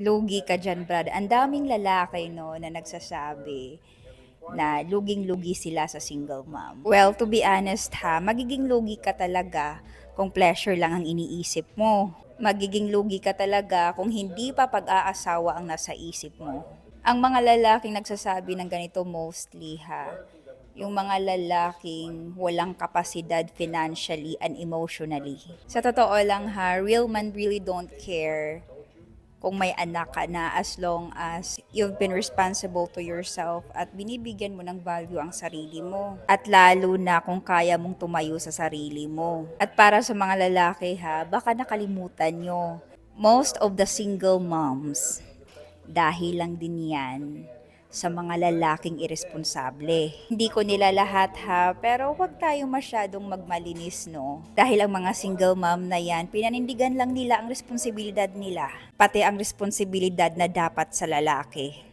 Lugi ka diyan, Brad. Ang daming lalaki 'no, na nagsasabi na luging-lugi sila sa single mom. Well, to be honest ha, magiging lugi ka talaga kung pleasure lang ang iniisip mo. Magiging lugi ka talaga kung hindi pa pag-aasawa ang nasa isip mo. Ang mga lalaking nagsasabi ng ganito mostly ha, yung mga lalaking walang kapasidad financially and emotionally. Sa totoo lang ha, real men really don't care kung may anak ka na, as long as you've been responsible to yourself at binibigyan mo ng value ang sarili mo. At lalo na kung kaya mong tumayo sa sarili mo. At para sa mga lalaki ha, baka nakalimutan nyo, most of the single moms, dahil lang din yan sa mga lalaking iresponsable. Hindi ko nila lahat ha, pero huwag tayo masyadong magmalinis no. Dahil ang mga single mom na yan, pinanindigan lang nila ang responsibilidad nila. Pati ang responsibilidad na dapat sa lalaki.